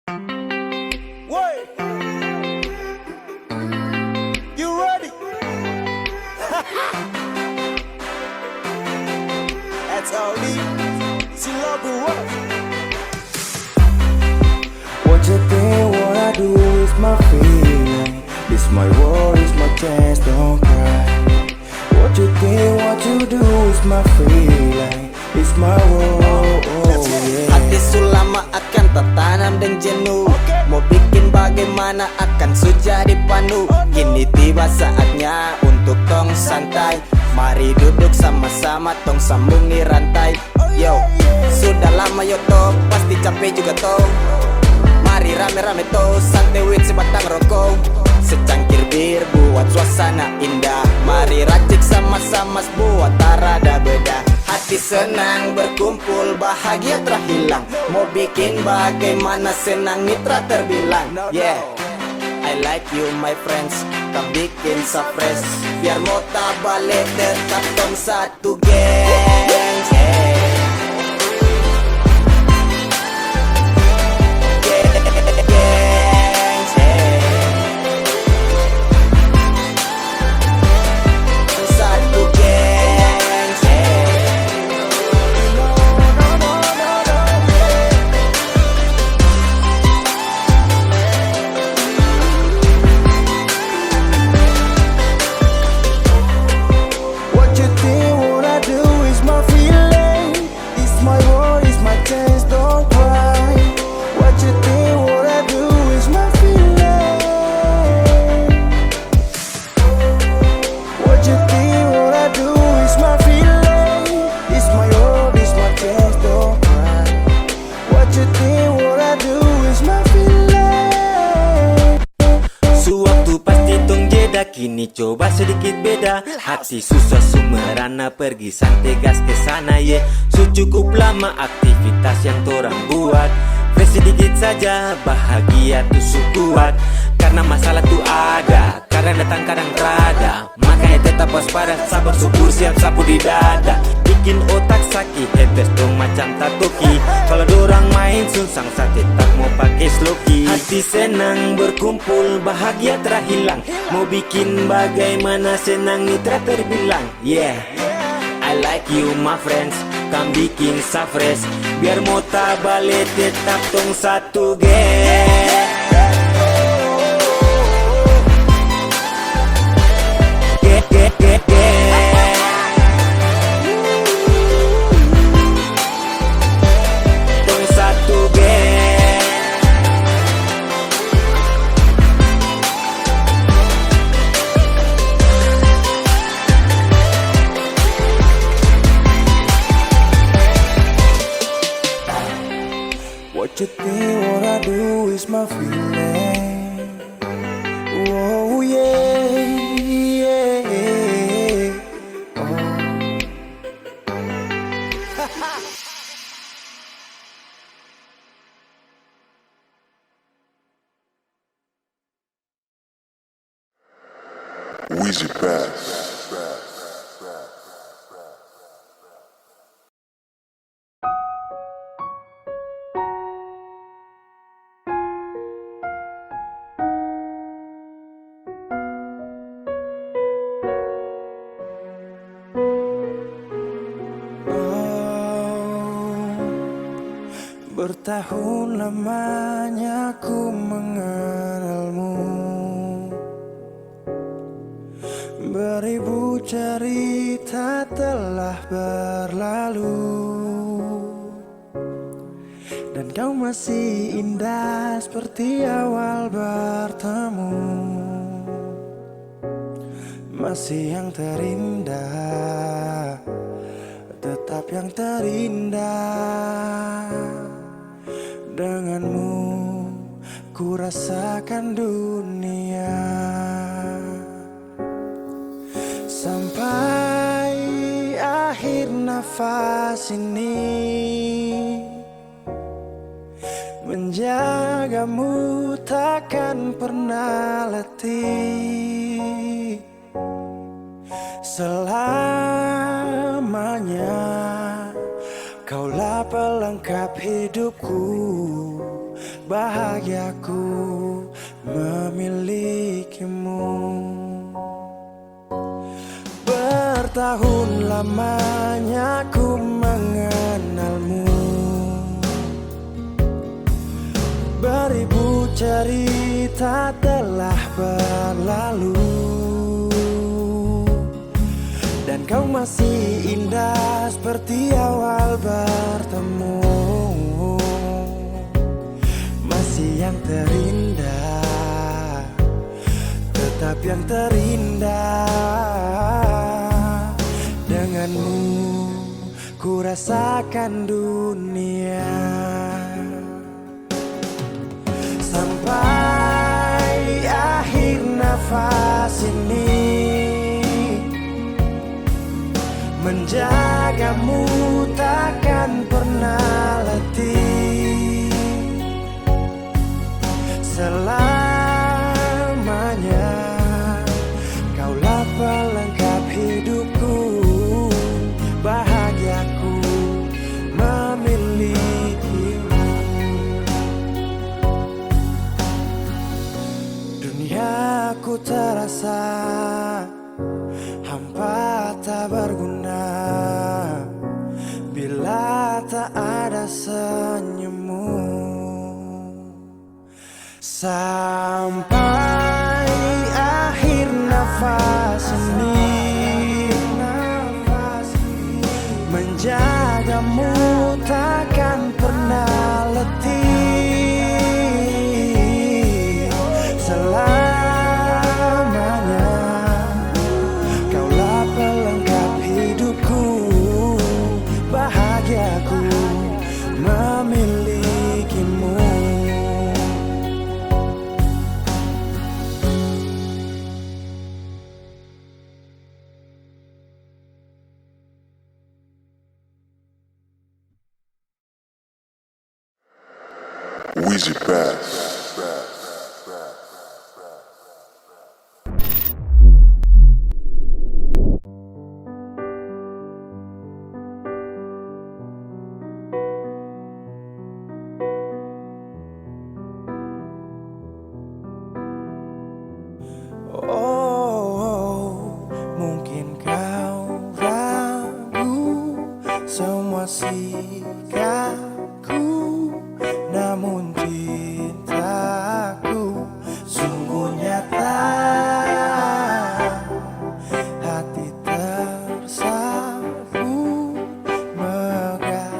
Wait, you ready? That's all it. See love the world. What you think, what I do is my feeling. This my war, is my chance, don't cry. What you think, what you do is my feeling. It's my war, yeah. Hati sulama akan tertanam dan jenuh. Mau bikin bagaimana akan sudah dipanu. Kini tiba saatnya untuk tong santai. Mari duduk sama-sama tong sambung nih rantai. Yo, sudah lama yo toh, pasti capek juga toh. Mari rame-rame toh, santai with sebatang rokok. Secangkir bir buat suasana indah. Mari racik sama-sama buat tarada beda. Hati senang berkumpul, bahagia terhilang. Mau bikin bagaimana senang mitra terbilang. Yeah, I like you my friends. Kam bikin surprise. Biar mau balik tetap tong satu geng. Hey. Kini coba sedikit beda. Hati susah sumerana, pergi santai gas ke sana ye. Cukup lama aktivitas yang torang buat. Fresh sedikit saja, bahagia tuh kuat. Karena masalah tuh ada, kadang datang kadang terada. Makanya tetap waspada, sabar syukur siap sapu di dada. Bikin otak sakit, haters dong macam tatoki. Kalau dorang main sunsang saya tetap mau pakai sloki. Hati senang berkumpul, bahagia terhilang. Mau bikin bagaimana senang mitra terbilang. Yeah, I like you my friends. Kam bikin safres. Biar mau balik tetap tong satu geng. What you think, what I do is my feeling. Oh yeah, yeah. Wheezy Bass. Bertahun lamanya ku mengenalmu. Beribu cerita telah berlalu, dan kau masih indah seperti awal bertemu. Masih yang terindah, tetap yang terindah. Denganmu ku rasakan dunia. Sampai akhir nafas ini, menjagamu takkan pernah letih. Selamanya kaulah pelengkap hidupku, bahagiaku memilikimu. Bertahun lamanya ku mengenalmu, beribu cerita telah berlalu, dan kau masih indah seperti awal bertemu. Masih yang terindah, tetap yang terindah. Denganmu ku rasakan dunia. Sampai akhir nafas ini, menjagamu takkan pernah letih. Selamanya kaulah pelengkap hidupku, bahagiaku memilikimu. Duniaku terasa hampa tak berguna bila tak ada senyummu. Sampai akhir nafas ini, menjagamu takkan pernah letih. Selamanya kaulah pelengkap hidupku, bahagiaku memilikimu. Weezy Bass. Oh, mungkin kau ragu semua sikapku, namun cintaku sungguh nyata. Hati tersapu megah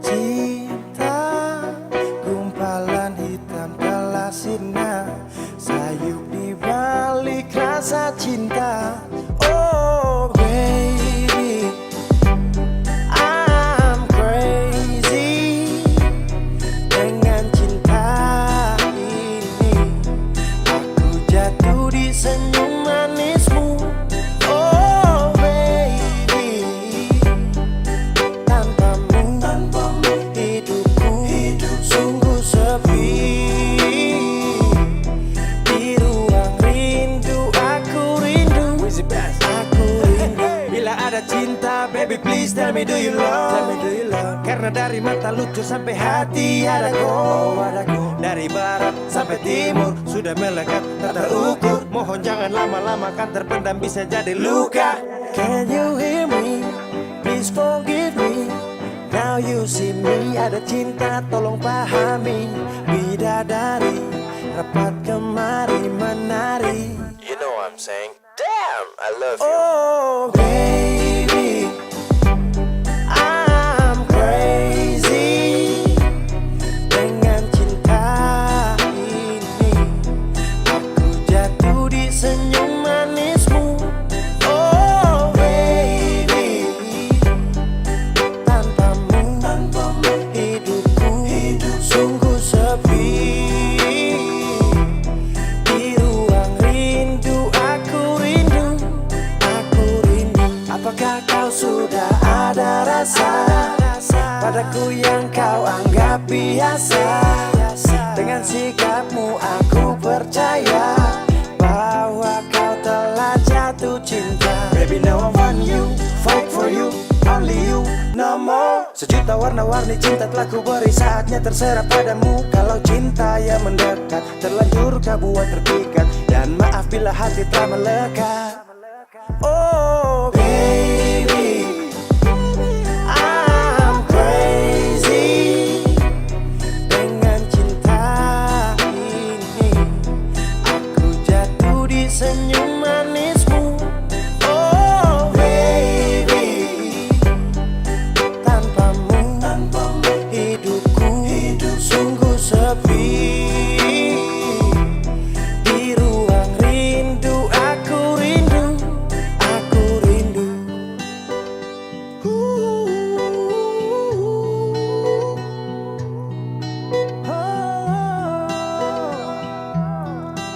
cinta, gumpalan hitam telah sirna, sayup di balik rasa cinta. Oh baby, I'm crazy dengan cinta ini. Aku jatuh di senyum manismu. Oh baby, tanpamu hidupku sungguh sepi. Di ruang rindu aku rindu, aku rindu. Bila ada cinta, baby please tell me do you love? Karena dari mata lucu sampai hati ada kau. Dari barat sampai timur sudah melekat tak terukur. Mohon jangan lama-lama kan terpendam bisa jadi luka. Can you hear me? Please forgive me. Now you see me, ada cinta tolong pahami. Bidadari rapat kemari menari. You know what I'm saying? Damn, I love you. Oh baby, I'm crazy dengan cinta ini. Aku jatuh di senyum manismu. Oh baby, tanpamu hidupku sungguh sepi. Di ruang rindu aku rindu, aku rindu. Apakah kau sudah ada rasa padaku yang kau anggap biasa? Dengan sikapmu aku percaya bahwa kau telah jatuh cinta. Baby now I want you, fight for you, only you, no more. Sejuta cinta warna-warni cinta telah ku beri, saatnya terserah padamu. Kalau cinta yang mendekat, terlanjur kau buat terpikat, dan maaf bila hati telah melekat. Oh baby, I'm crazy dengan cinta ini. Aku jatuh di senyum manismu. Oh baby, tanpamu hidupku sungguh sepi. Di ruang rindu aku rindu, aku rindu.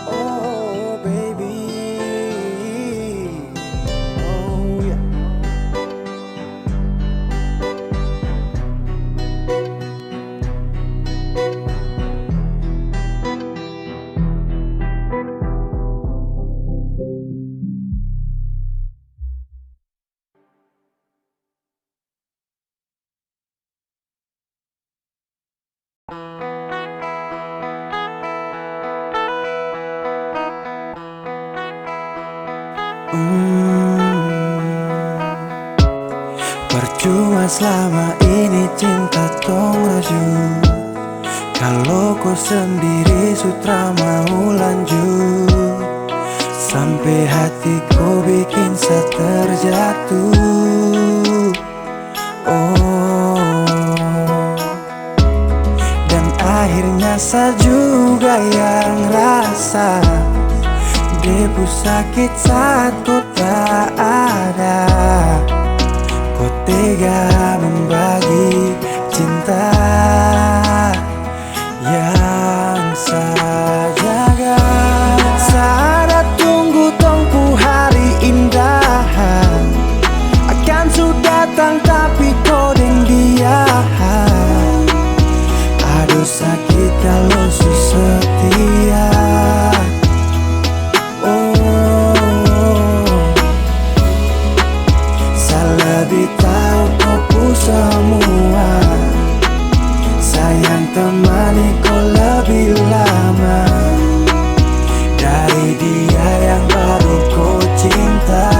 Oh baby, oh yeah. Percuma selama ini cinta tong raju, kalau kau sendiri sutra mau lanjut. Sampai hatiku bikin saya terjatuh. Oh, dan akhirnya saya juga yang rasa debu sakit saat kau tak ada. Kau tega membagi cinta yang saya jaga. Saya tunggu tongku hari indah, akan sudah datang tapi kau deng dia. Aduh sakit kalau setia. Lebih tahu kau pun semua, sayang temani kau lebih lama dari dia yang baru kau cinta.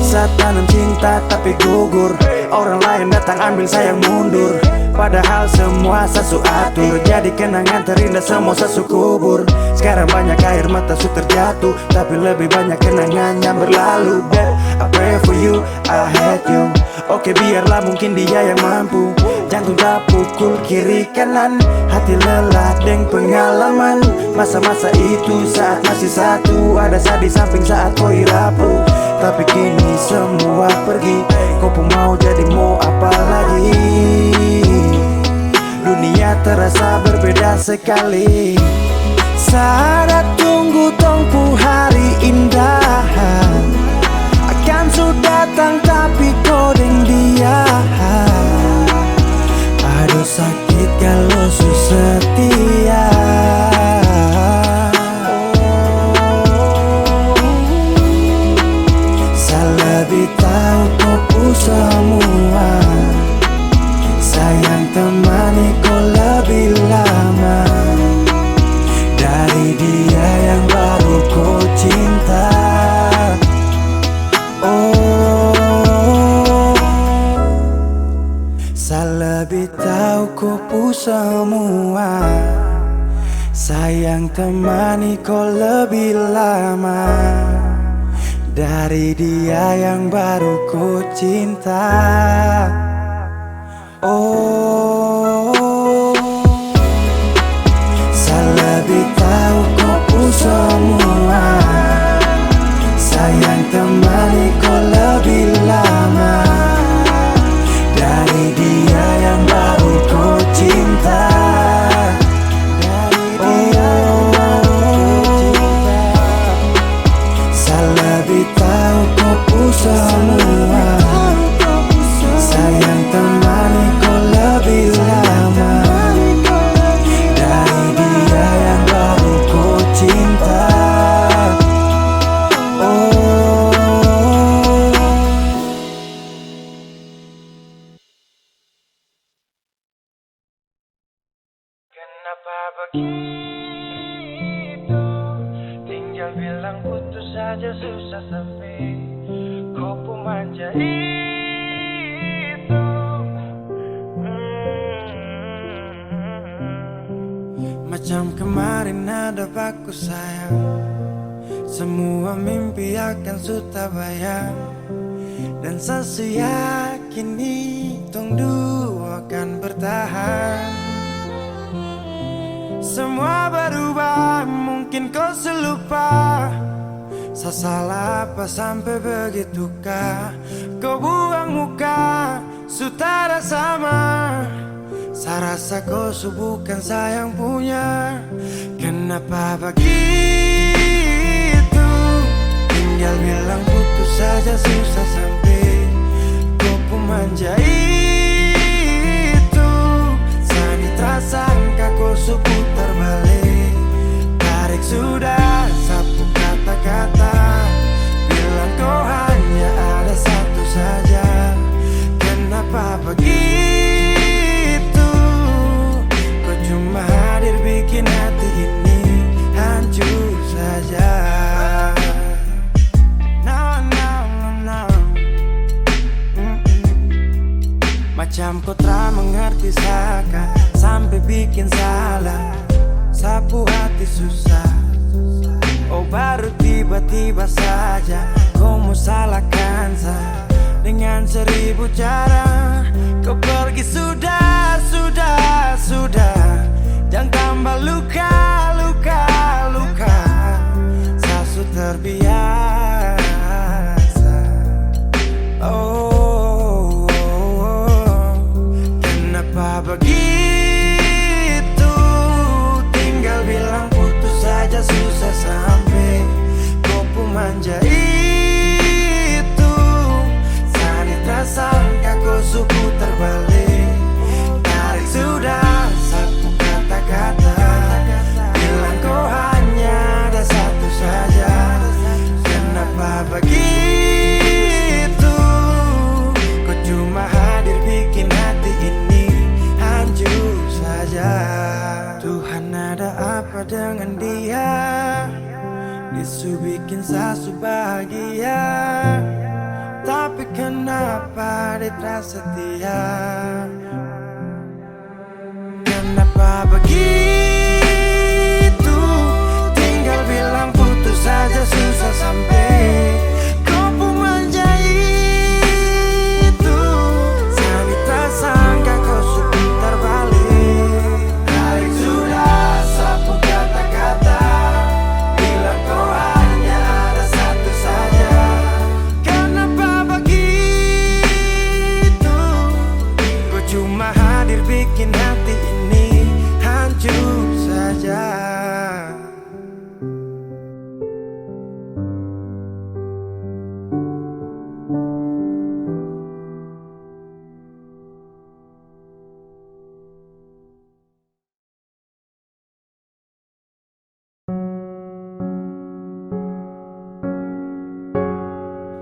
Saya tanam cinta tapi gugur, orang lain datang ambil saya mundur. Padahal semua sesu atur, jadi kenangan terindah semua sesu kubur. Sekarang banyak air mata su terjatuh, tapi lebih banyak kenangan yang berlalu. Babe, I pray for you, I hate you. Oke biarlah mungkin dia yang mampu. Jantung tak pukul kiri kanan, hati lelah deng pengalaman. Masa-masa itu saat masih satu, ada saya di samping saat kau rapuh. Tapi kini semua pergi, kau pun mau jadi mau apa lagi. Dunia terasa berbeda sekali. Saya tunggu tongku hari indah, akan sudah datang tapi kau deng dia. Aduh sakit kalau su setia. Saya lebih tahu kau pun semua, sayang temani kau lebih lama dari dia yang baru kau cinta. Oh, saya lebih tahu kau pun semua, sayang temani kau lebih lama dari dia yang baru kau cinta. Oh, saya lebih tahu kau pun semua, sayang temani kau lebih lama dari dia yang baru kau cinta. Saya lebih tahu kau pun semua, sayang temani kau lebih Kenapa begitu? Tinggal bilang putus saja susah sampai kau pun manja itu. Macam kemarin ada baku sayang, semua mimpi akan sudah bayang. Dan saya yakin tong dua akan bertahan. Semua berubah, mungkin kau selupa. Saya salah apa sampai begitukah? Kau buang muka, sudah sama. Saya rasa kau bukan sayang punya. Kenapa begitu? Tinggal bilang putus saja susah sampai kau pun manja itu. Sani tak sangka kau putar balik. Tarik sudah sapu kata-kata, bilang kau hanya ada satu saja. Kenapa begitu? Kau cuma hadir bikin hati ini hancur saja. Macam kau tak mengerti saka, sampai bikin salah, sapu hati susah. Oh baru tiba-tiba saja kau mau salahkan saya dengan 1000 cara. Kau pergi sudah. Jangan tambah luka. Saya sudah terbiasa. Oh, kenapa begitu? Tinggal bilang putus saja susah sampai kau pun manja itu. Sani tak sangka kau putar balik. Tarik sudah sapu kata-kata, bilang kau hanya ada satu saja. Kenapa begitu? Kau cuma hadir bikin hati ini hancur saja. Tuhan ada apa dengan dia? Disu bikin sasu bahagia, tapi kenapa dia tak setia? Kenapa begitu? Tinggal bilang putus saja susah sampai kau pun manja itu. Sani tak sangka kau putar balik. Tarik sudah sapu kata-kata, bilang kau hanya ada satu saja. Kenapa begitu? Kau cuma hadir bikin hati ini hancur saja.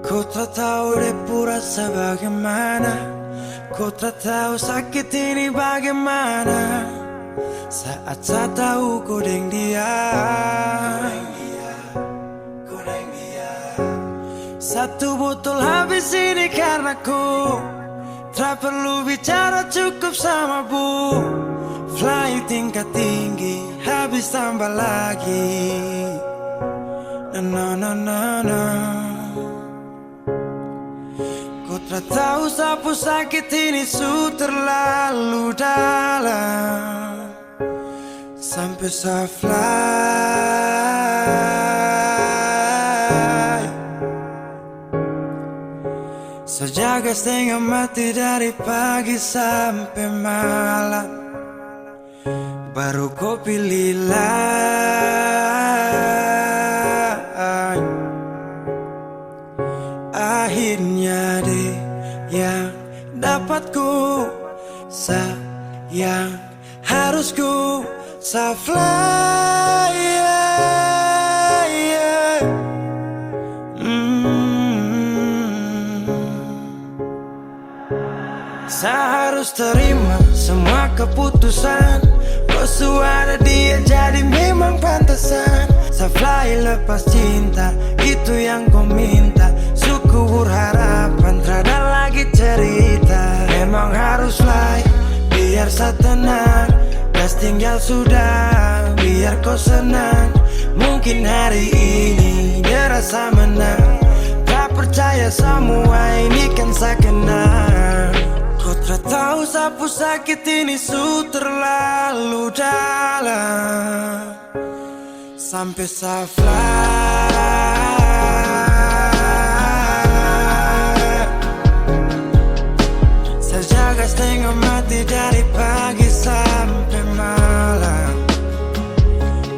Ku tak tahu depu rasa bagaimana, ku tak tahu sakit ini bagaimana. Saat saya tahu ku deng dia, satu botol habis ini karena ku tak perlu bicara cukup sama bu. Fly tingkat tinggi habis tambah lagi. No. Ku tak tahu sapu sakit ini terlalu dalam, sampai saya fly. Sejaga setengah mati dari pagi sampai malam, baru kau pilih lain. Akhirnya deh yang dapat ku sayang, harus ku fly. Saya harus terima semua keputusan. Kau suara dia jadi memang pantasan. Safly lepas cinta, itu yang kau minta. Syukur harapan, terada lagi cerita. Memang harus fly, biar saya tenang. Gas tinggal sudah, biar kau senang. Mungkin hari ini dia rasa menang. Tak percaya semua ini kan saya kenal. Kau tak tahu sapu sakit ini su terlalu dalam. Sampai saya fly, saya jaga setengah mati dari pagi sampai malam.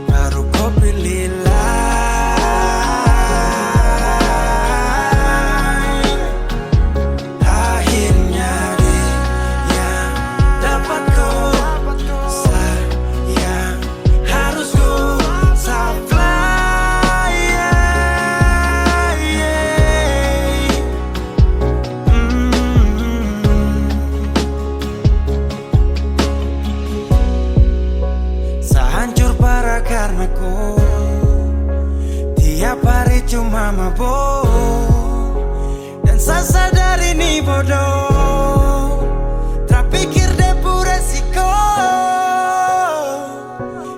Baru kau pilih lain. Akhirnya dia yang dapat kau sayang. Harus kau Safly, Sehancur parah karena kau tiap hari cuma mabuk. Dan saya sadar ini bodoh, tak pikir depu resiko.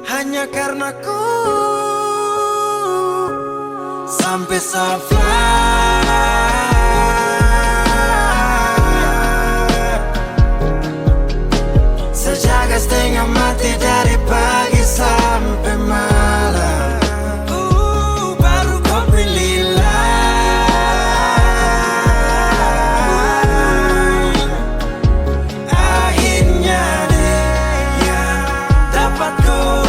Hanya karena ku sampai saya fly. Saya jaga setengah mati dari pagi sampai malam. Baru kau pilih lain. Akhirnya dia dapat kau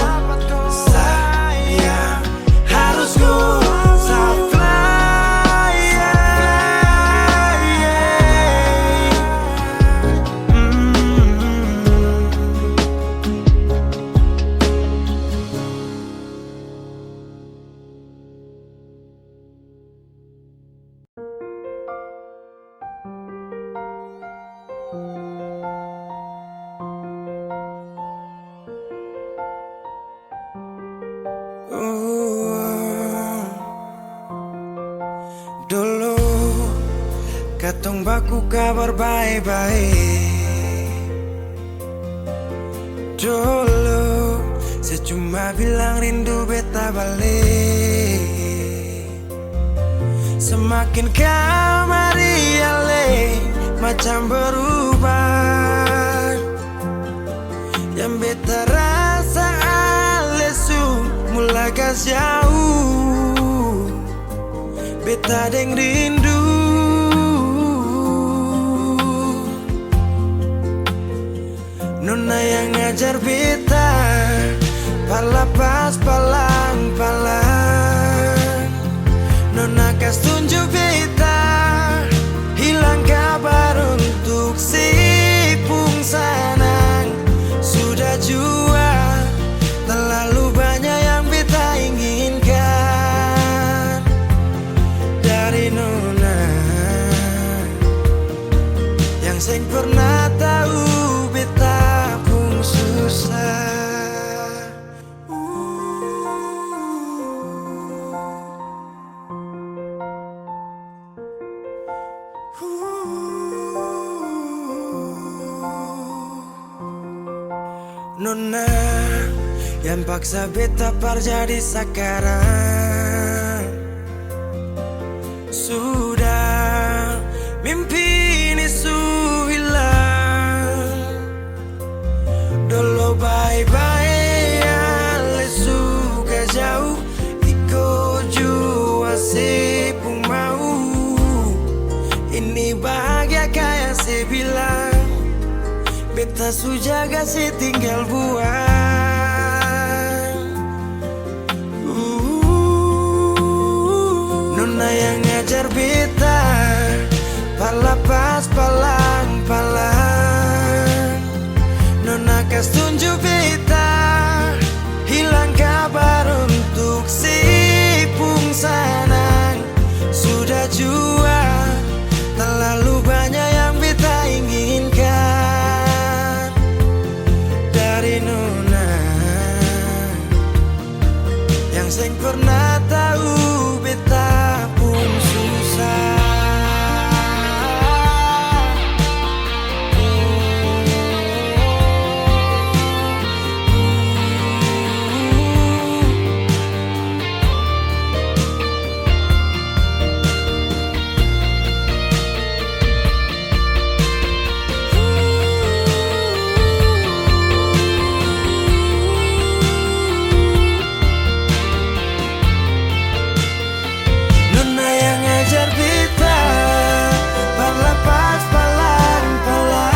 sayang. Harus kau Safly. Dulu katong baku kabar baik-baik. Dulu saya cuma bilang rindu beta balik. Semakin kamari ale macam berubah. Yang beta rasa alesu mulai gas jauh. Beta deng rindu. Nona yang ngajar beta palapas palang-palang. Nona kas tunjuk beta hilang kabar untuk si pung sanang. Sudah jua terlalu banyak yang beta inginkan dari Nona yang seng pernah tahu beta pun susah. Nona yang paksa beta par jadi sekarang. Sudah mimpi ini su hilang. Dulu bye-bye ale suka jauh. Iko jua si pun mau. Ini bahagia kayak si bilang. Beta su jaga si tinggal buang. Nona yang ngajar beta palapas palang-palang. Nona kas tunjuk beta hilang kabar untuk si pung sanang. Sudah jua terlalu banyak yang beta inginkan dari Nona pernah tahu beta pun susah. Nona yang ngajar beta berlepas palang-palang.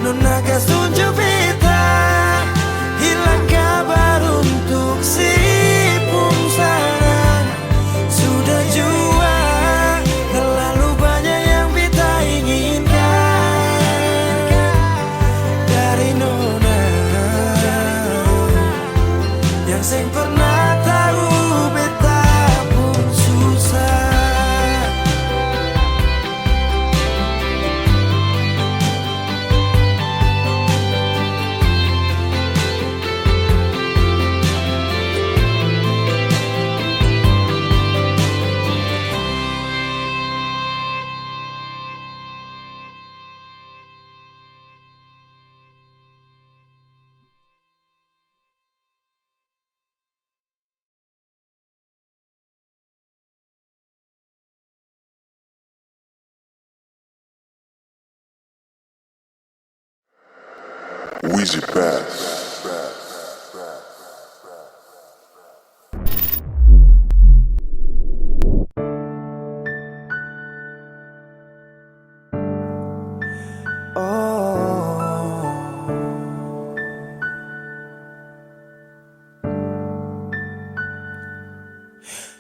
Nona gas tunjuk beta hilang kabar untuk si pungsana. Sudah jua terlalu banyak yang beta inginkan dari Nona yang seng pernah tahu beta pun susah. Weezy Bass.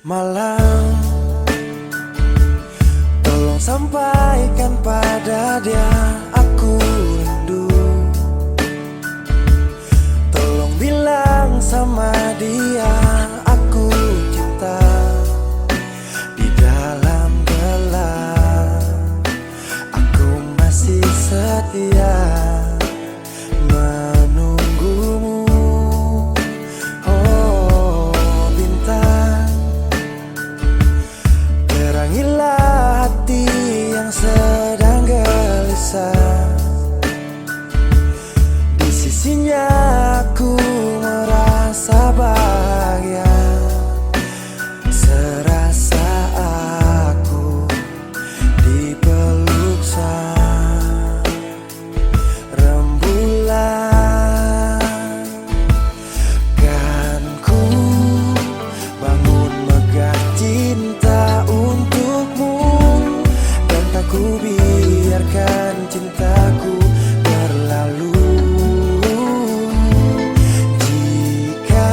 Malam, tolong sampaikan pada dia aku rindu. Tolong bilang sama dia aku cinta. Di dalam gelap aku masih setia menunggumu. Oh bintang, terangilah hati yang sedang gelisah. Di sisinya aku merasa bahagia, serasa aku dipeluk sang rembulan. Kan ku bangun megah cinta untukmu, dan tak ku biarkan cintaku berlalu. Jika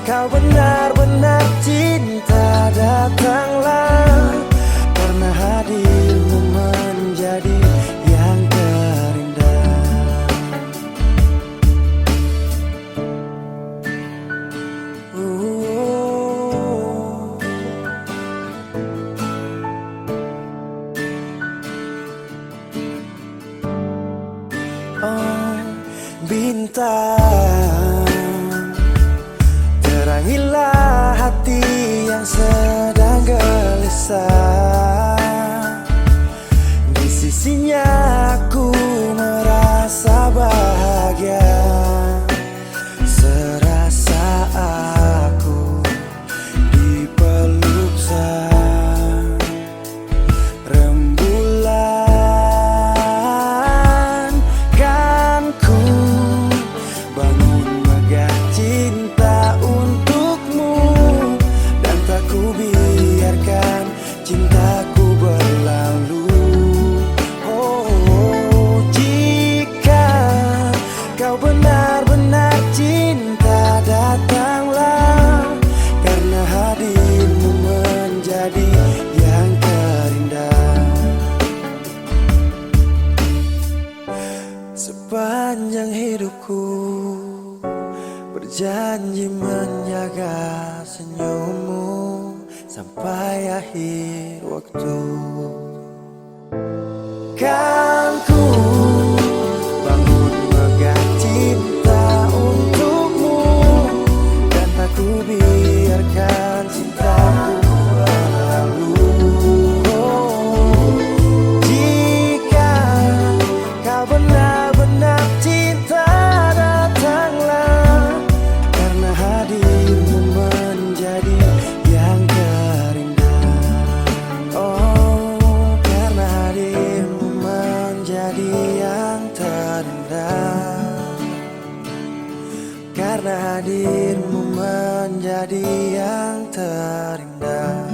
kau benar-benar cinta, datanglah, karena hadirmu menjadi yang terindah. Oh bintang, terangilah hati yang sedang gelisah. Di sisinya aku merasa bahagia, serasa aku dipeluk sang rembulan. Kan ku bangun megah cinta untukmu, dan tak ku biarkan cintaku berlalu. Oh jika kau benar-benar cinta, datanglah, karena hadirmu menjadi yang terindah. Sepanjang hidupku berjanji menjaga senyummu sampai akhir waktu. Kan ku bangun megah cinta untukmu, dan tak terindah, karena hadirmu menjadi yang terindah.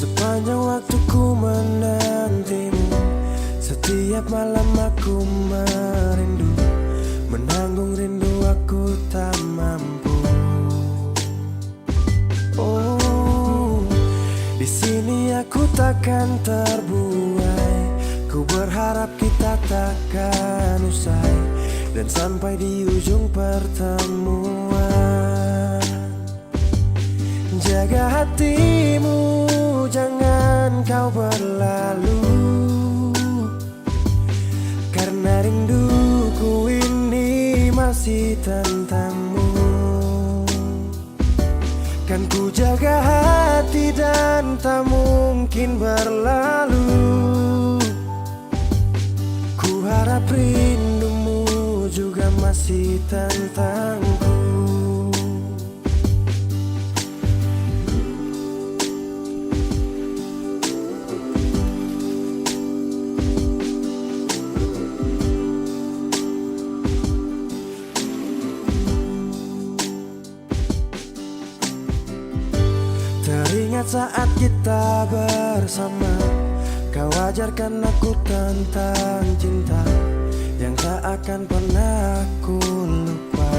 Sepanjang waktu ku menantimu, setiap malam aku merindu, menanggung rindu aku tak mampu. Oh, di sini aku takkan terbuai, ku berharap kita takkan usai, dan sampai di ujung pertemuan. Jaga hatimu, jangan kau berlalu, karena rinduku ini masih tentangmu. Kan ku jaga hati dan tak mungkin berlalu. Ku harap rindumu juga masih tentangku. Teringat saat kita bersama, kau ajarkan aku tentang cinta yang tak akan pernah aku lupa.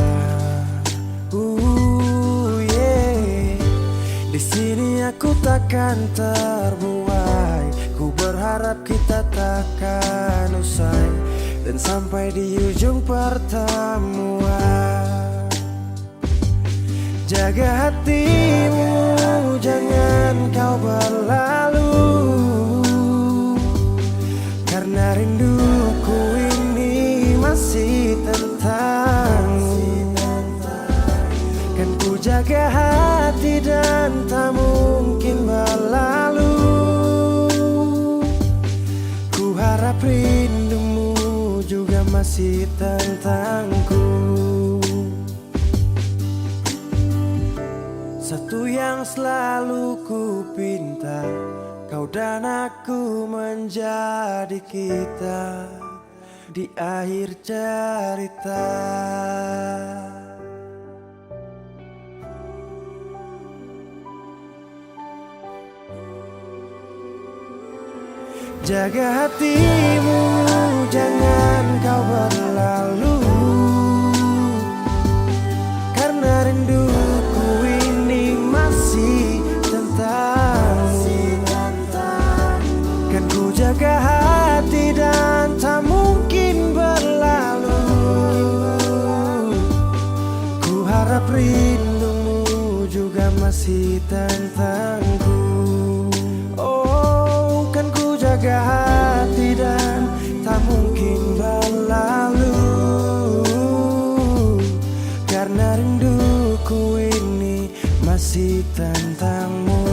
Yeah. Di sini aku takkan terbuai, ku berharap kita takkan usai, dan sampai di ujung pertemuan. Jaga hatimu, jangan kau berlalu, karena rinduku ini masih tentangmu. Kan ku jaga hati dan tak mungkin berlalu. Ku harap rindumu juga masih tentangku. Satu yang selalu ku pinta, kau dan aku menjadi kita di akhir cerita. Jaga hatimu, jangan kau berlalu, karena rinduku ini masih tentangmu. Kan ku jaga hati dan tak mungkin berlalu. Ku harap rindumu juga masih tentangku. Oh, kan ku jaga hati dan tak mungkin berlalu, karena rinduku ini masih tentangmu.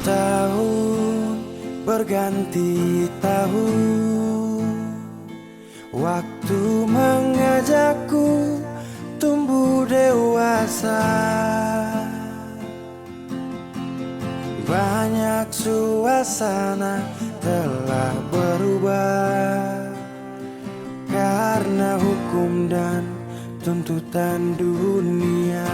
Tahun berganti tahun, waktu mengajakku tumbuh dewasa. Banyak suasana telah berubah karena hukum dan tuntutan dunia.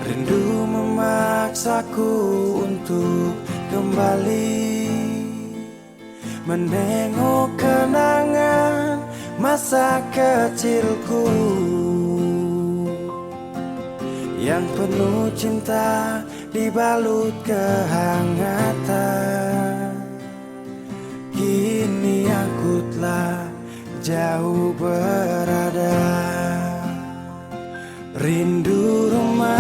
Rindu memaksaku untuk kembali menengok kenangan masa kecilku yang penuh cinta dibalut kehangatan. Kini aku telah jauh berada, rindu rumah,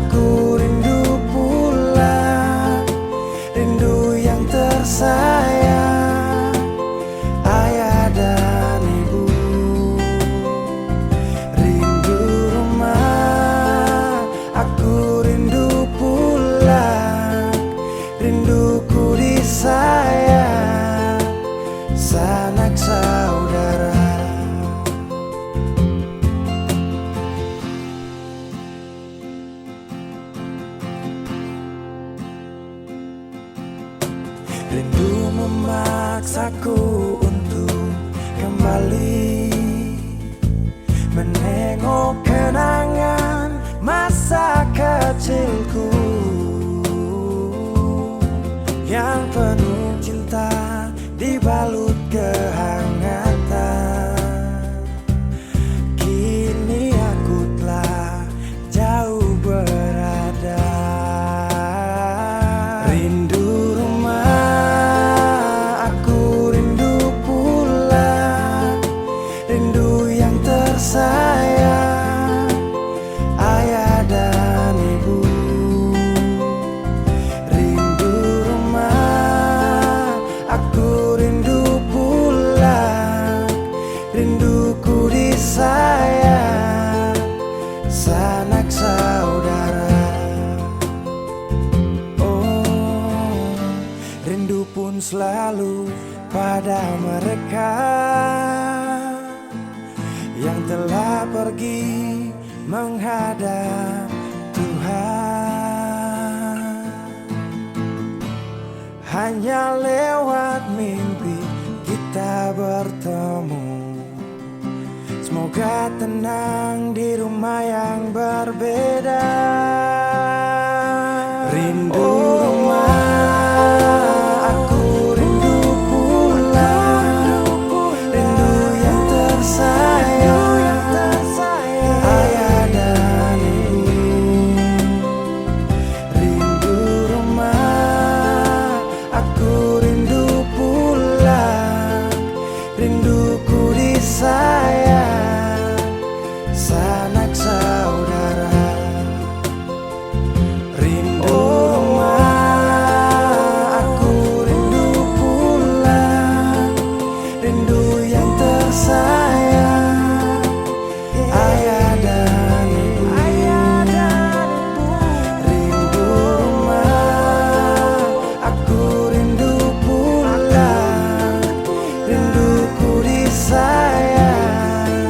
aku rindu pulang, rindu yang tersayang, ayah dan ibu. Rindu rumah, aku rindu pulang, rinduku disayang, sanak saudara. Rindu memaksaku untuk kembali menengok kenangan masa kecilku yang penuh cinta dibalut kehangatan. Kini aku telah jauh berada, rindu rumah, aku rindu pulang, rindu yang tersayang, ayah dan ibu. Rindu rumah, aku rindu pulang, rinduku disayang, sanak saudara. Oh, rindu pun selalu pada mereka yang telah pergi menghadap Tuhan. Hanya lewat mimpi kita bertemu. Semoga tenang di rumah yang berbeda. Rindu rumah, aku rindu pulang, rindu yang tersayang, ayah dan ibu. Rindu rumah, aku rindu pulang, rinduku disayang, sanak saudara. Rindu rumah, aku rindu pulang, rindu yang tersayang, ayah dan ibu. Rindu rumah, aku rindu pulang, rinduku disayang,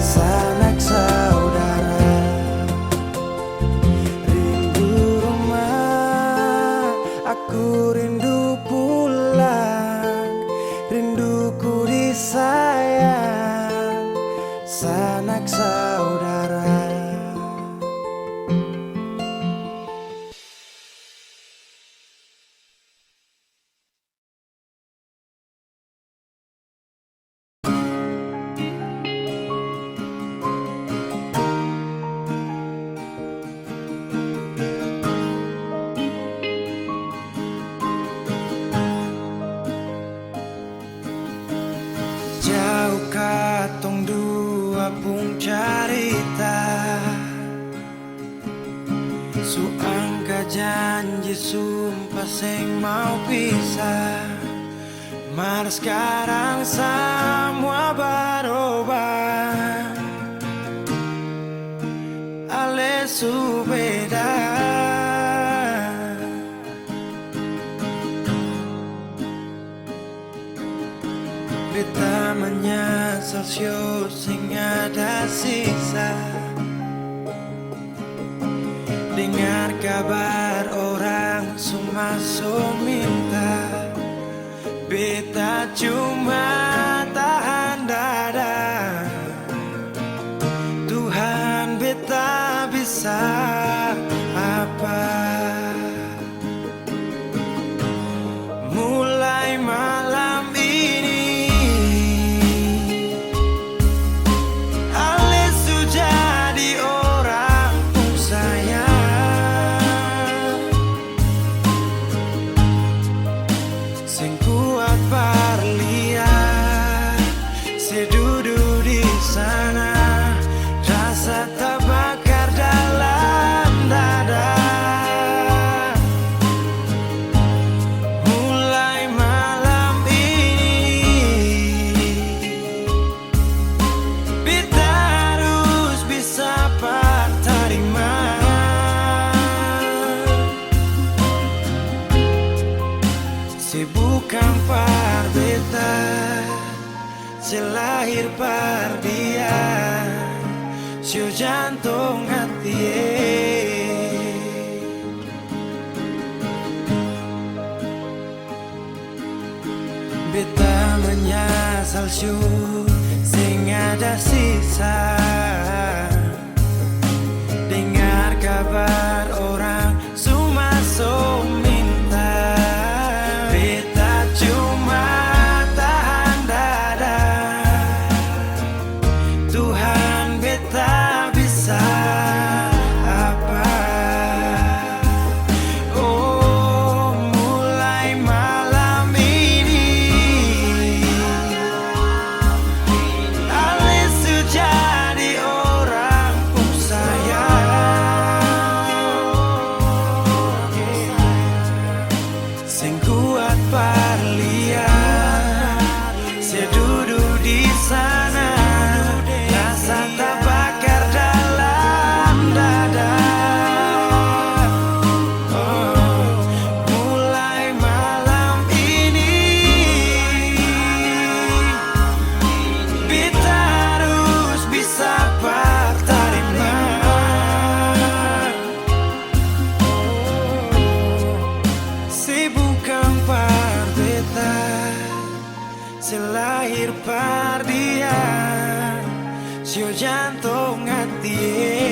sanak saudara. Rindu rumah, aku rindu pulang, rinduku disayang, sanak saudara. Jauh katong dua pung carita, suangka janji sumpah seng mau pisah. Mar sekarang semua berubah, ale su beda. Beta menyesal sio sing ada sisa. Dengar kabar orang semua minta, beta cuma tahan dada. Tuhan beta bisa apa? Mulai malam ini selahir pardian, sio jantung hati. Beta menyasal syur sing ada sisa. Dengar kabar orang Sumaso minta. Beta cuma tahan dada. Tuhan beta bisa apa? Oh, mulai malam ini Ale sudah jadi orang sayang. Sing kuat parlian, saya duduk di sana, rasa terbakar dalam dada. Oh, mulai malam ini beta harus bisa terima. Si bukan parbeta, selahir pardian, sio jantung hati.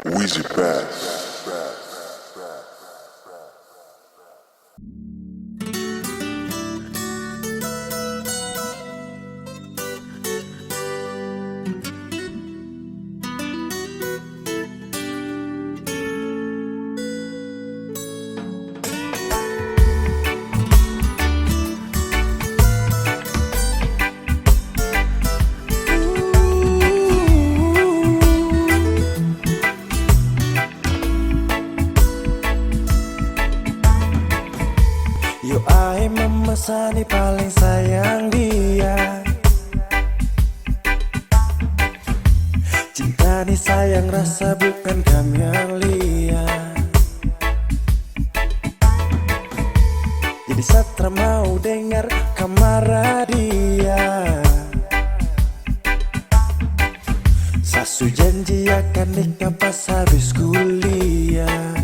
Weezy Bass. Yo ai memesani paling sayang dia. Cinta ni sayang rasa bukan kami yang lihat. Jadi Satra mau dengar kamar dia. Sasu janji akan nikah pas habis kuliah.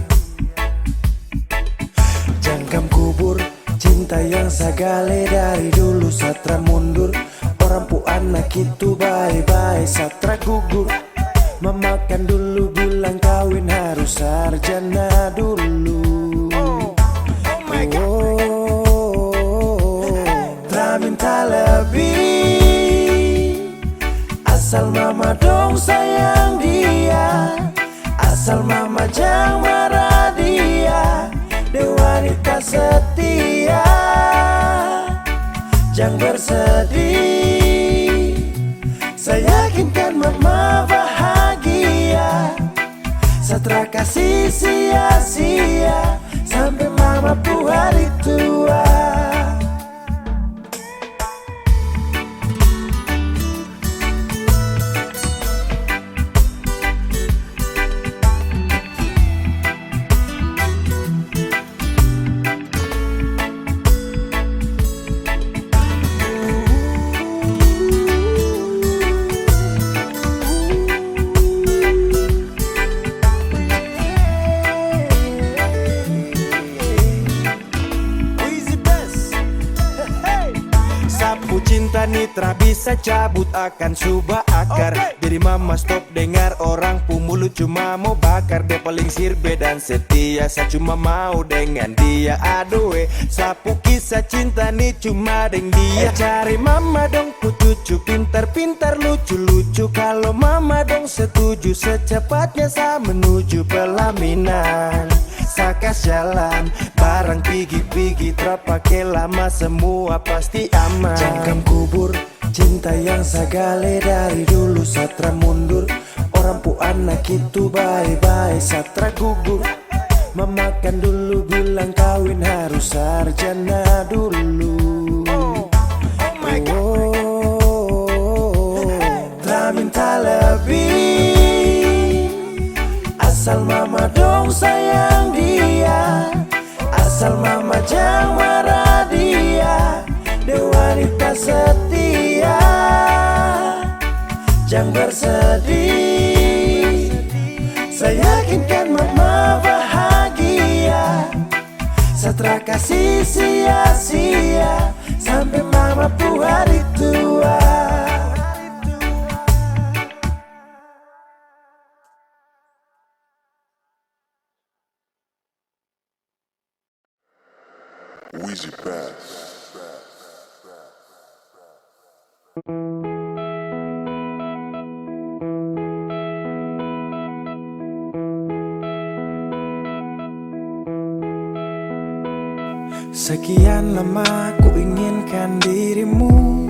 Jangkam kubur cinta yang sagale dari dulu. Satra mundur, orang pu anak itu bye-bye. Satra gugur, memakan dulu, bilang kawin harus sarjana dulu. Oh my God. Tak minta lebih, asal mama dong sayang dia. Asal mama jangan marah dia. Dia wanita setia, jangan bersedih. Saya yakinkan mama bahagia. Satra kasih sia-sia sampai mama pu hari tua. Weezy Mitra bisa cabut akan subah akar. Jadi mama stop dengar orang pemulu cuma mau bakar. Dia paling sirbe dan setia, saya cuma mau dengan dia. Aduh sapu kisah cinta nih cuma dengan dia. Cari mama dong ku cucu, pintar-pintar lucu-lucu. Kalau mama dong setuju, secepatnya saya menuju pelaminan. Sakas jalan, barang pigi-pigi terpakai lama, semua pasti aman. Jangkam kubur, cinta yang sagale dari dulu satra mundur. Orang pu anak itu bye-bye satra gugur. Memakan dulu bilang kawin harus sarjana dulu. Tak minta lebih, asal mama dong sayang dia. Asal mama jangan marah dia. Dia wanita setia, jangan bersedih. Saya yakinkan mama bahagia. Setelah kasih sia-sia sampai mama pu hari tua. Weezy Bass. Sekian lama ku inginkan dirimu,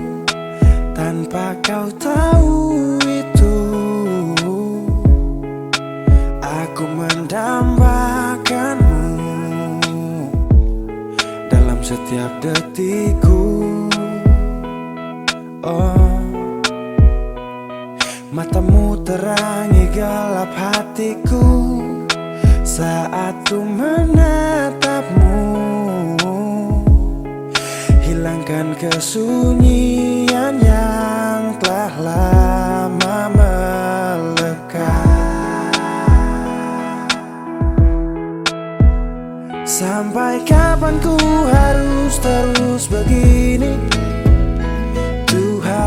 tanpa kau tahu itu. Aku mendambakanmu dalam setiap detikku. Oh, matamu terangi gelap hatiku saat ku menatapmu. Hilangkan kesunyian yang telah lama melekat. Sampai kapan ku harus terus begini, Tuhan?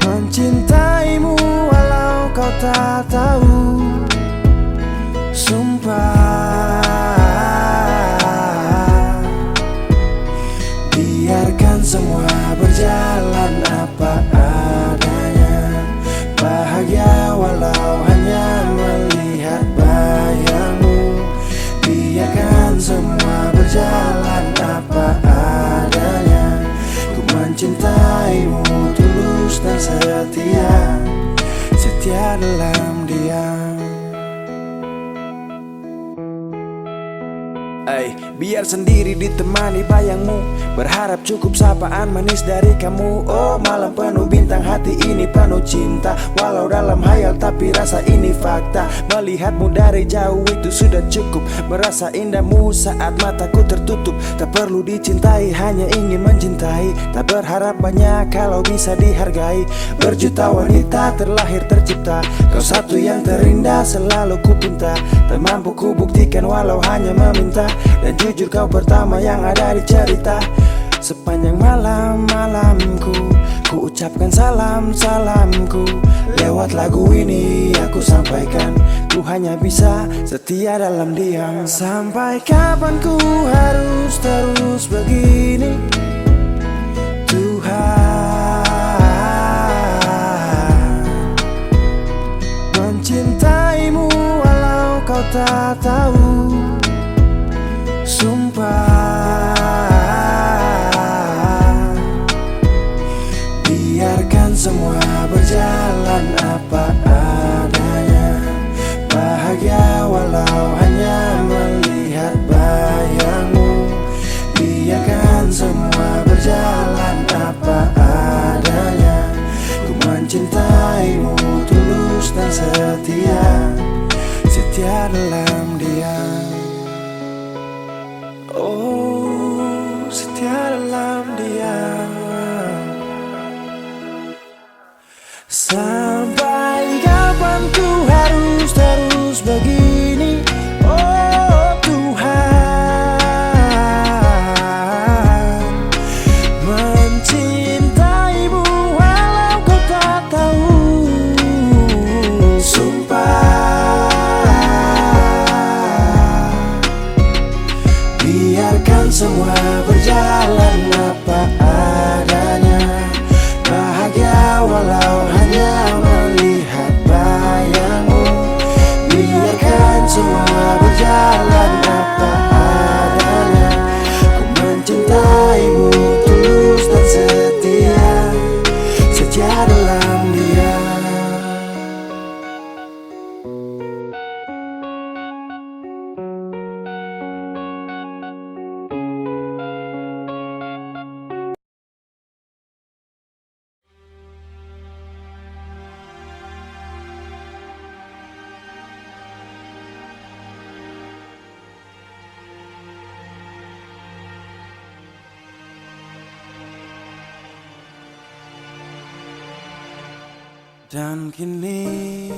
Mencintaimu walau kau tak tahu. Sumpah, biarkan semua berjalan apa adanya. Bahagia walau hanya melihat bayangmu. Biarkan semua berjalan apa adanya. Ku mencintaimu tulus dan setia, setia dalam diam. Biar sendiri ditemani bayangmu, berharap cukup sapaan manis dari kamu. Oh malam penuh bintang, hati ini penuh cinta. Walau dalam hayal tapi rasa ini fakta. Melihatmu dari jauh itu sudah cukup. Merasa indahmu saat mataku tertutup. Tak perlu dicintai, hanya ingin mencintai. Tak berharap banyak kalau bisa dihargai. Berjuta wanita terlahir tercipta, kau satu yang terindah selalu ku pinta. Tak mampu ku buktikan walau hanya meminta. Dan jujur kau pertama yang ada di cerita. Sepanjang malam-malamku ku ucapkan salam-salamku. Lewat lagu ini aku sampaikan, ku hanya bisa setia dalam diam. Sampai kapan ku harus terus begini, Tuhan? Mencintaimu walau kau tak tahu. Sumpah, biarkan semua berjalan apa adanya. Bahagia walau hanya melihat bayangmu. Biarkan semua berjalan apa adanya. Ku mencintaimu tulus dan setia, setia dalam diam. Oh, setia dalam diam. Sampai kapan ku harus terus begini, oh Tuhan? Dan kini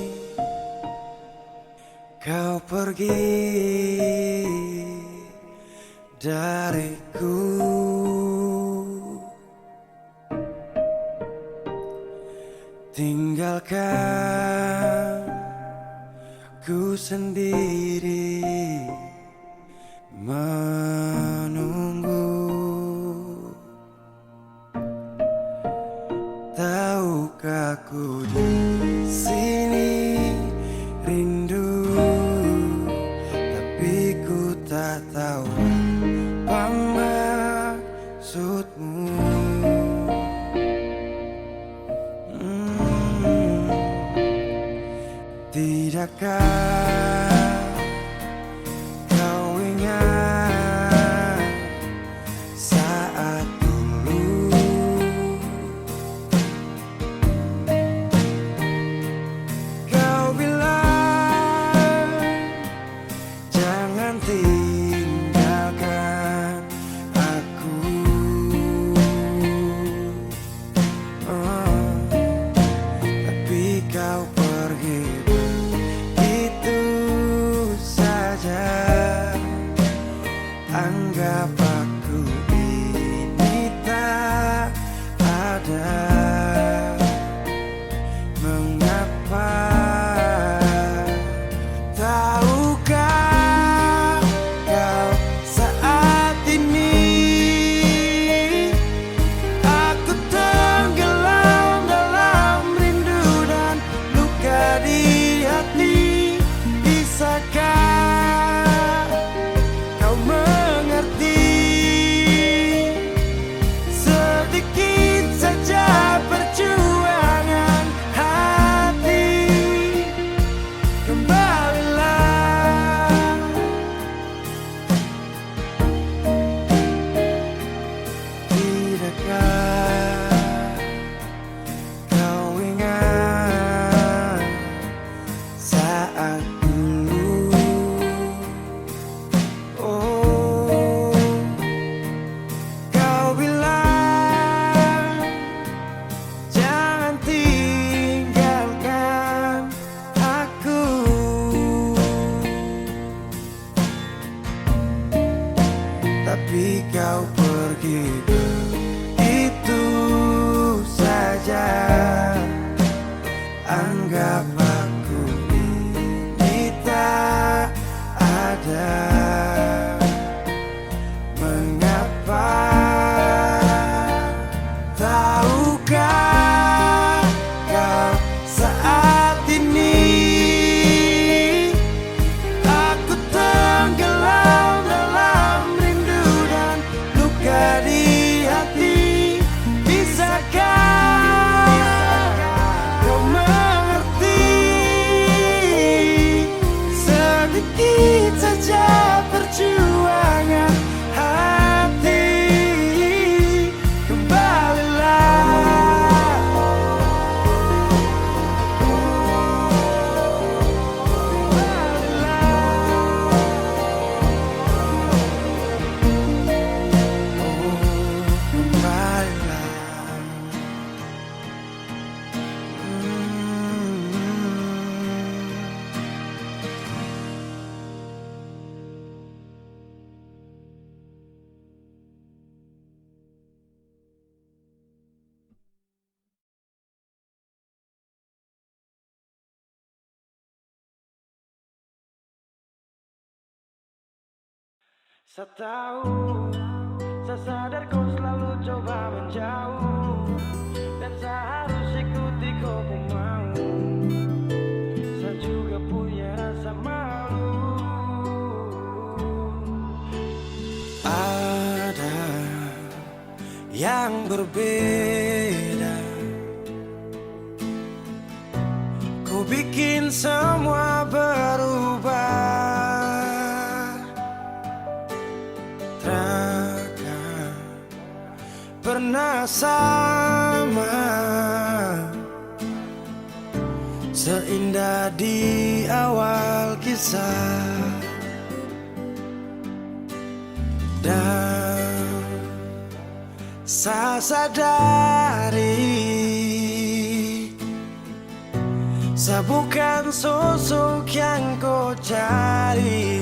kau pergi dariku, tinggalkan ku sendiri menunggu. Tahukah ku di sini rindu, tapi ku tak tahu apa maksudmu. Tidakkah kau ingat saat dulu kau bilang jangan tinggalkan aku. Tapi kau pergi begitu saja. Anggap aku ini tak ada. Mengapa? Tahukah kau saat ini aku tenggelam dalam rindu dan luka di hati. Bisakah kau mengerti sedikit saja perjuangan hati? Kembalilah, tidakkah kau ingat saat dulu? Oh, kau bilang jangan tinggalkan aku. Tapi kau pergi begitu saja. Anggap aku ini tak ada. Mengapa? Tahukah kau saat ini aku tenggelam dalam rindu dan luka di hati. Bisakah kau mengerti sedikit saja perjuangan hati? Kembalilah, kembalilah. Saya tahu, saya sadar kau selalu coba menjauh, dan saya harus ikuti kau mau. Saya juga punya rasa malu. Ada yang berbeda, kau bikin semua berubah. Takkan pernah sama seindah di awal kisah. Dan saya sadari Saya bukan sosok yang kau cari.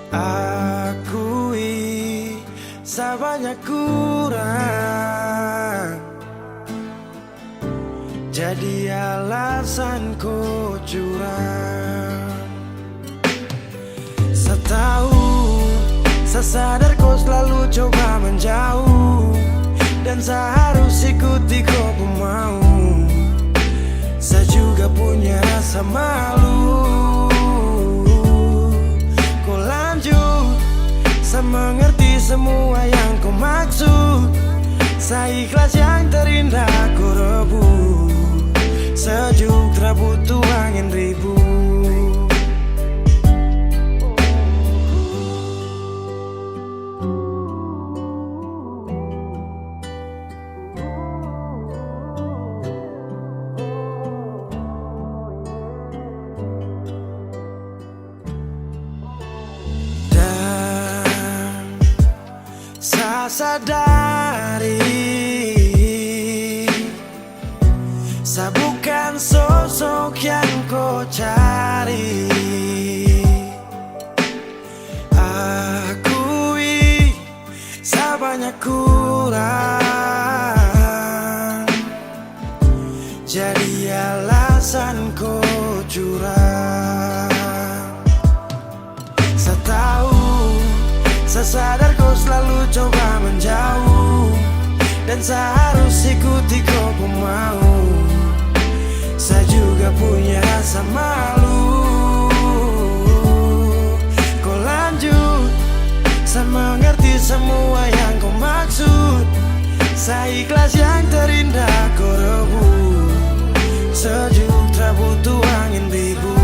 Akui saya banyak kurang, jadi alasan kau curang. Saya tahu, saya sadar kau selalu coba menjauh, dan saya harus ikuti kau mau. Saya juga punya rasa malu. Kau lanjut, saya mengerti semua yang kau maksud. Saya ikhlas yang terindah kau rebut. Sejuk tak butuh angin ribut. Sadari saya bukan sosok yang kau cari. Akui saya banyak kurang, jadi alasan kau curang. Saya tahu, saya sadar kau selalu coba menjauh, dan saya harus ikuti kau mau. Saya juga punya rasa malu. Kau lanjut, saya mengerti semua yang kau maksud. Saya ikhlas yang terindah kau rebut. Sejuk tak butuh angin ribut.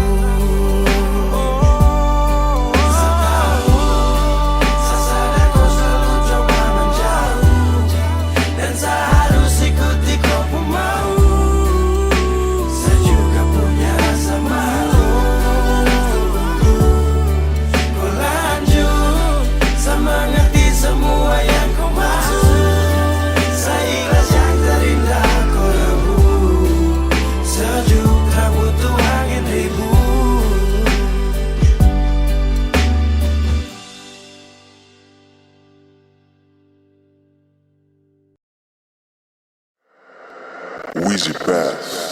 Weezy Bass.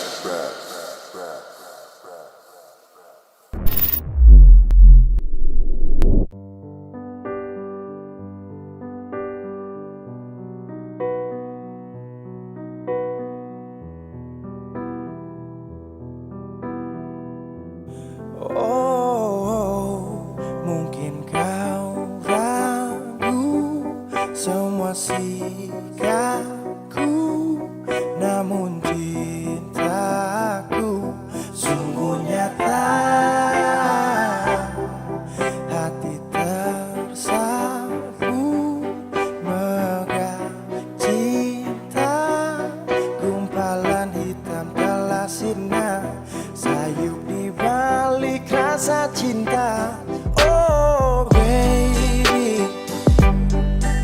Oh, mungkin kau ragu semua sikapku, namun cintaku sungguh nyata. Hati tersapu megah cinta, gumpalan hitam telah sirna, sayup di balik rasa cinta. Oh baby,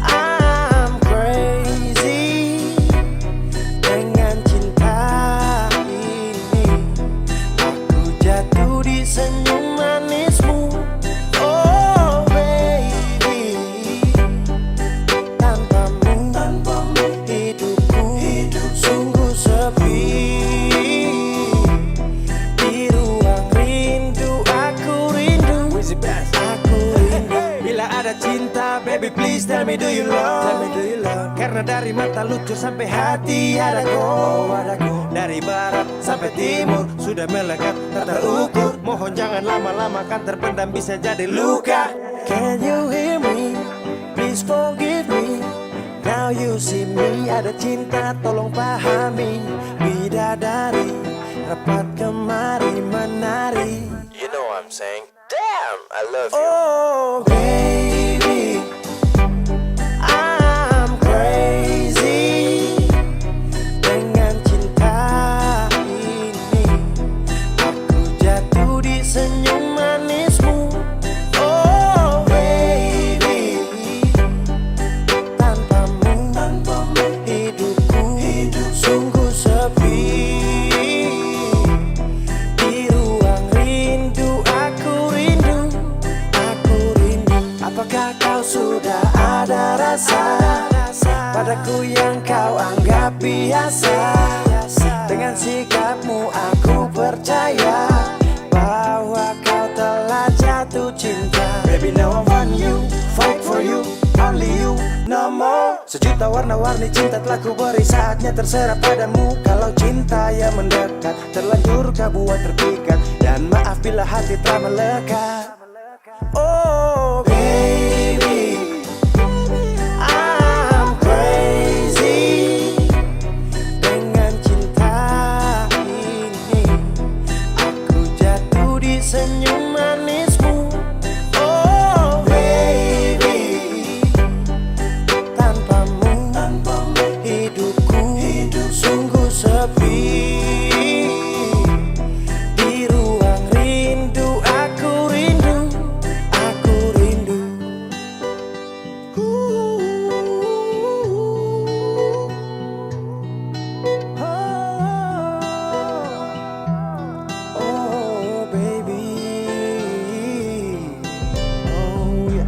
I'm crazy dengan cinta ini. Aku jatuh di senyum manismu. Oh baby, tanpamu hidupku sungguh sepi. Di ruang rindu aku rindu. Bila ada cinta, baby please tell me do you love? Karena dari mata lucu sampai hati ada kau. Dari barat sampai timur sudah melekat tak terukur. Mohon jangan lama-lama kan terpendam bisa jadi luka. Can you hear me? Please forgive me. Now you see me, ada cinta tolong pahami. Bidadari rapat kemari menari. You know what I'm saying? Damn, I love you. Oh baby, I'm crazy dengan cinta ini. Aku jatuh di senyum manismu. Oh baby, tanpamu hidupku sungguh sepi. biasa. Dengan sikapmu aku percaya bahwa kau telah jatuh cinta. Baby now I want you, fight for you, only you, no more. Sejuta warna-warni cinta telah ku beri, saatnya terserah padamu. Kalau cinta yang mendekat, terlanjur kau buat terpikat. Dan maaf bila hati telah melekat. Oh baby, I'm crazy dengan cinta ini. Aku jatuh di senyum manismu. Oh baby, tanpamu hidupku sungguh sepi. Di ruang rindu aku rindu, aku rindu. Oh baby, oh yeah.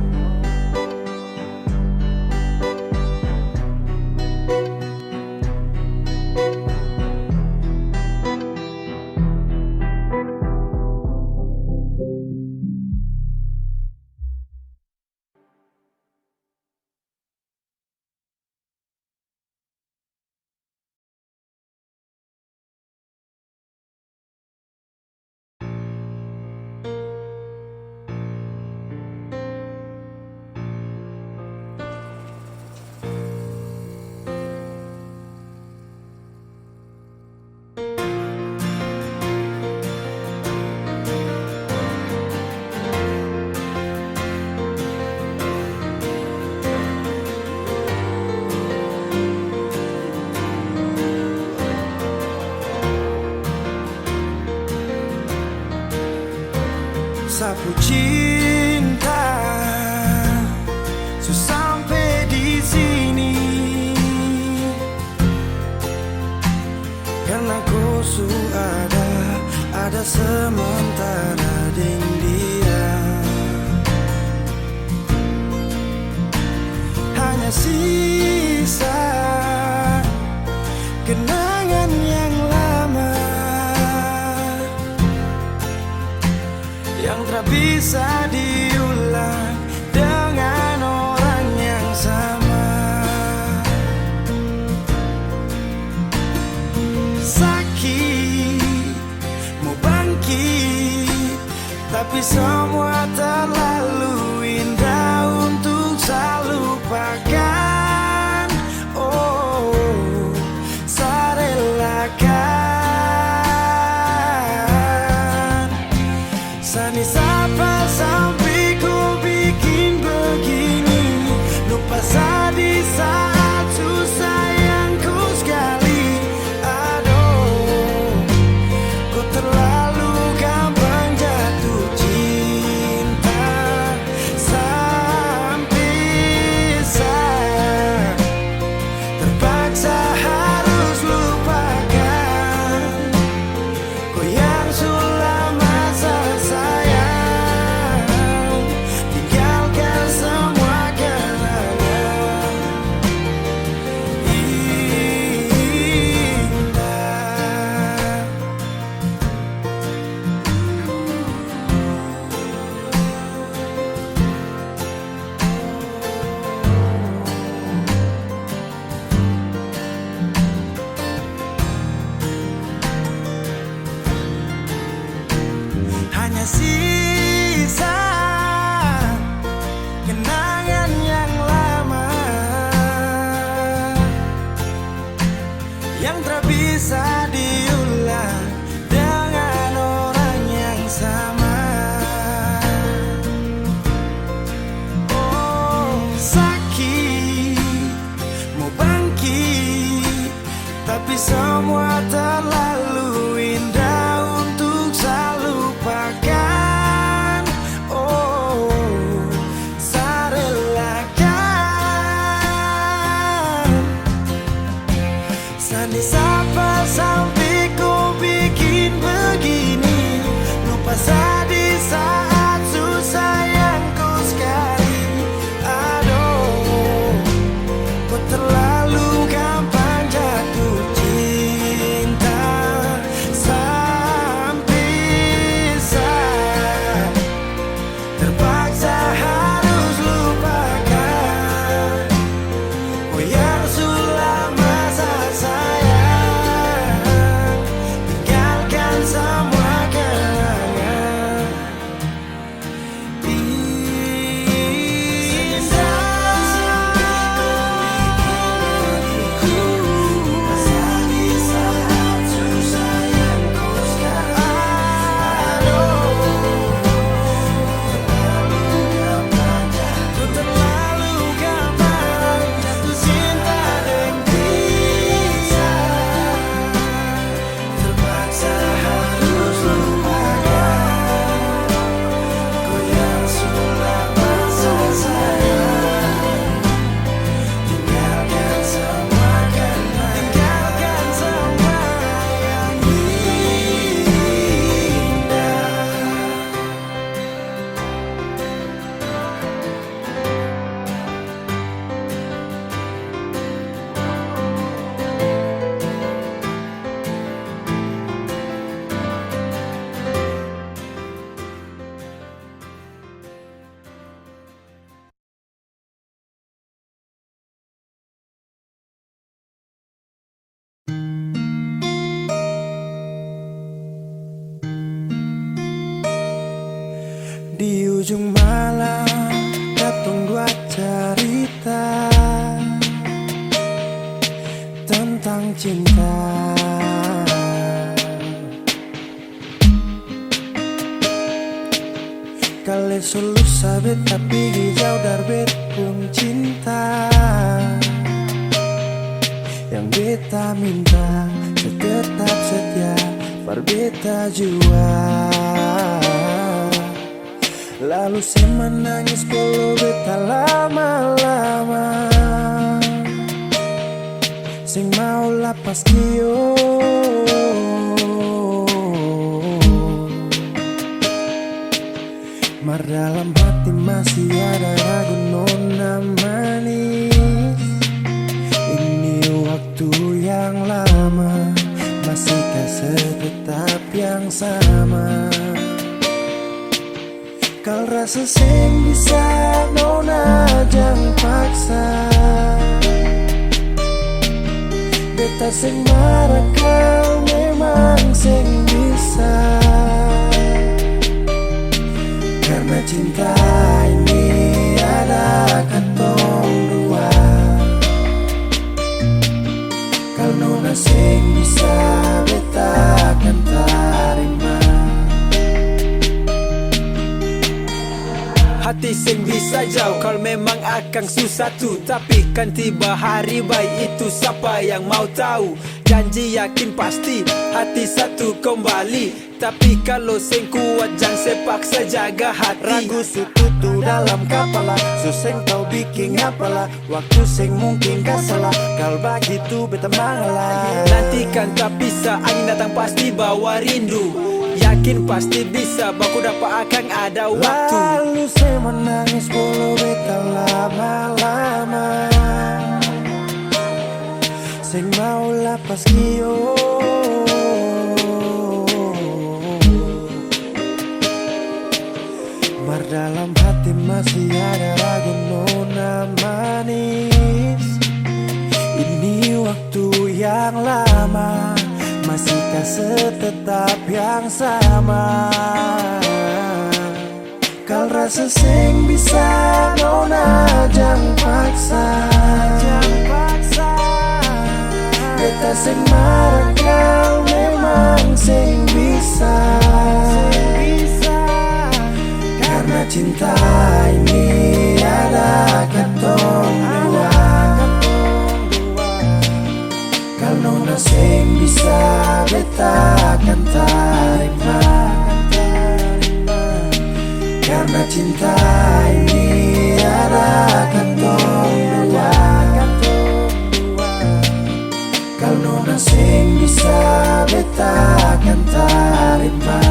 Sapu cinta sampai di sini, karena kau ada sementara dengan dia. Hanya sisa kenangan yang lama yang tak bisa diulang dengan orang yang sama. Sakit, mau bangkit, tapi semua terlalu indah untuk saya lupakan. Oh, saya relakan. Sani sapa sampai ku bikin begini, lupa di saat susah yang ku sekali. Aduh, ku terlalu gampang jatuh cinta sampai saya terpaksa harus lupakan kau yang sudah masa sayang, tinggalkan semua kenangan indah. Hanya sisa kenangan yang lama yang tak bisa diulang dengan orang yang sama. Oh, sakit, mau bangkit, tapi semua terlalu indah untuk saya lupakan. Oh, saya relakan. Sani sapa sampai ku bikin begini, lupa di saat susah yang ku sekali. Aduh, ku terlalu gampang jatuh cinta. ujung malam datang dua cerita tentang cinta. Kalian selalu sabit tapi jauh dari pun cinta. Yang beta minta tetap setia berbeta jua. Lalu saya menangis puluh beta lama-lama. Sing mau lapas kio. Mar dalam hati masih ada ragu nona manis. Ini waktu yang lama, masihkah setetap yang sama? Kal rasa sing bisa nona jangan paksa. Beta sing marah kau memang sing bisa. Karena cinta ini ada katong dua. Kal nona sing bisa beta akan tarima. Hati sing bisa jauh kalau memang akan susah tuh. Tapi kan tiba hari baik itu siapa yang mau tahu. Janji yakin pasti hati satu kembali. Tapi kalau sing kuat jangan sepaksa jaga hati. Ragu sututu dalam kepala, suseng kau bikin apalah. Waktu sing mungkin gak salah, kal begitu beta mengalah. Nanti kan tak bisa, angin datang pasti bawa rindu. Yakin pasti bisa, baku dapat akan ada waktu. Lalu saya menangis bolo beta lama-lama. Sing mau lapas kio. Mar dalam hati masih ada ragu nona manis. Ini waktu yang lama, masihkah setetap yang sama? Kal rasa sing bisa nona jangan paksa. Beta sing marah kau memang sing bisa. Karena cinta ini ada katong dua. Kal nona sing bisa beta akan tarima. Karena cinta ini ada katong dua. Kal nona sing bisa beta akan tarima.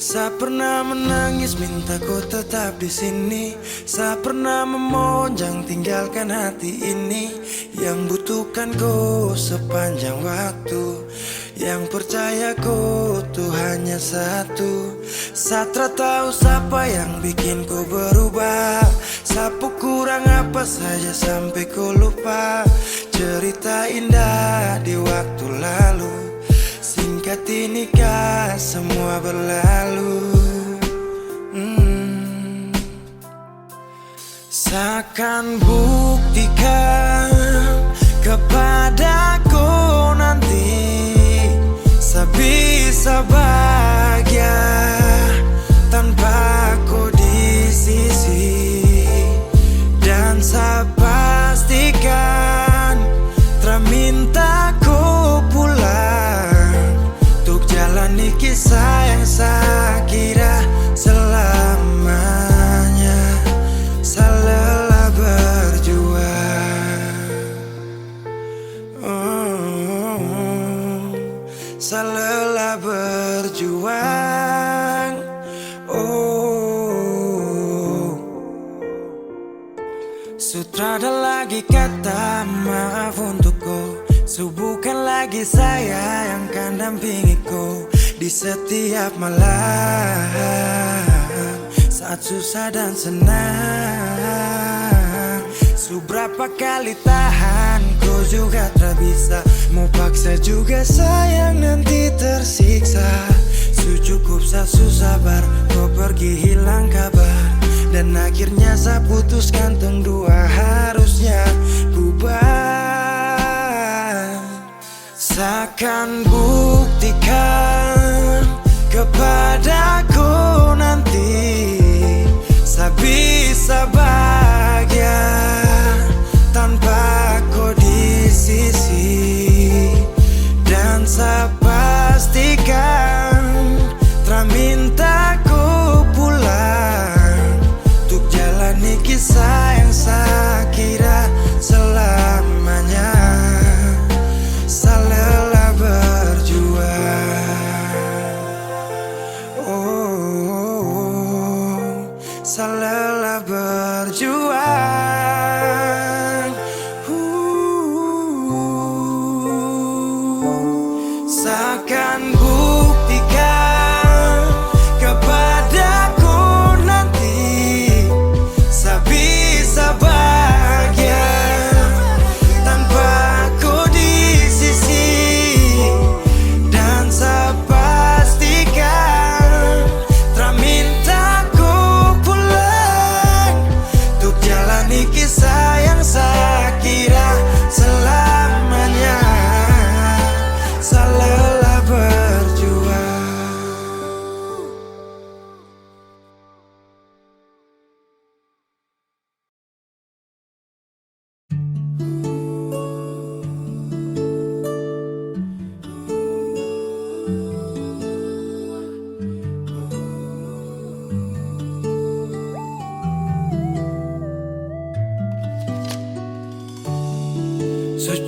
Saya pernah menangis minta kau tetap di sini. Saya pernah memohon jangan tinggalkan hati ini. Yang butuhkan kau sepanjang waktu. Yang percaya kau tuh hanya satu. Saya tak tahu siapa yang bikin kau berubah. Sapu kurang apa saja sampai kau lupa. Cerita indah di waktu lalu. Singkat ini kah semua berlalu. Seakan buktikan kepadaku nanti saya bisa bahagia tanpa kau di sisi. Dan saya pastikan terminta kau pulang untuk jalani kisah yang saya kira selamanya. Saya lelah berjuang. Saya lelah berjuang. Sutra ada lagi kata maaf untukku. Bukan lagi saya yang kan dampingiku di setiap malam, saat susah dan senang. Seberapa kali tahan, ku juga tak bisa. Mau paksa juga sayang, nanti tersiksa. Cukup saya sabar, kau pergi hilang kabar. Dan akhirnya saya putuskan tong dua harusnya bubar. Akan buktikan kepadaku nanti saya bisa bahagia tanpa kau di sisi. Dan saya pastikan minta ku pulang untuk jalani kisah yang saya kira selamanya. Lelah berjuang, oh, lelah berjuang. Seakan buktikan kepadaku nanti saya bisa bahagia tanpa aku di sisi. Dan saya pastikan tak minta ku pulang untuk jalani kisah yang saya kira selamanya. Saya lelah berjuang.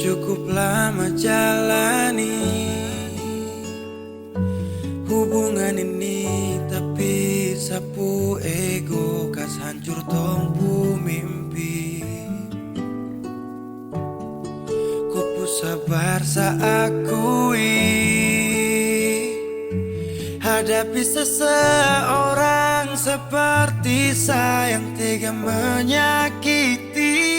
Cukup lama jalani hubungan ini, tapi sapu ego kas hancur tongpu mimpi. Kupu sabar saakui hadapi seseorang seperti saya yang tega menyakiti.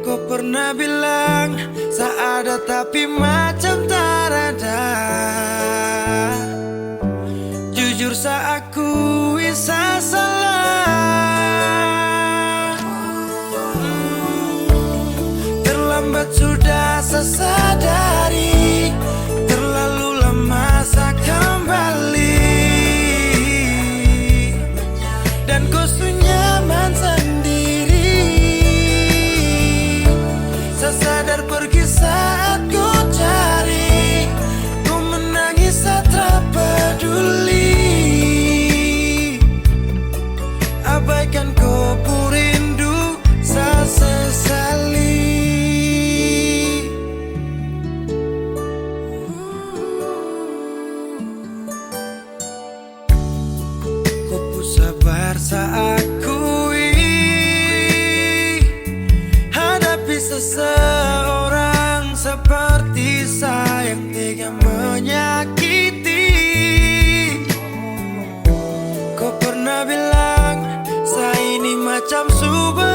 Kau pernah bilang saya ada tapi macam tak ada. Jujur saya akui saya salah. Terlambat sudah saya sadari, terlalu lama saya kembali. Dan kau nyaman sendiri. Saya sadar pergi saat ku cari, ku menangis saat tak peduli. Abaikan kau rindu, saya sesali. Ku sabar saat seseorang seperti saya yang tega menyakiti. Kau pernah bilang saya ini macam subur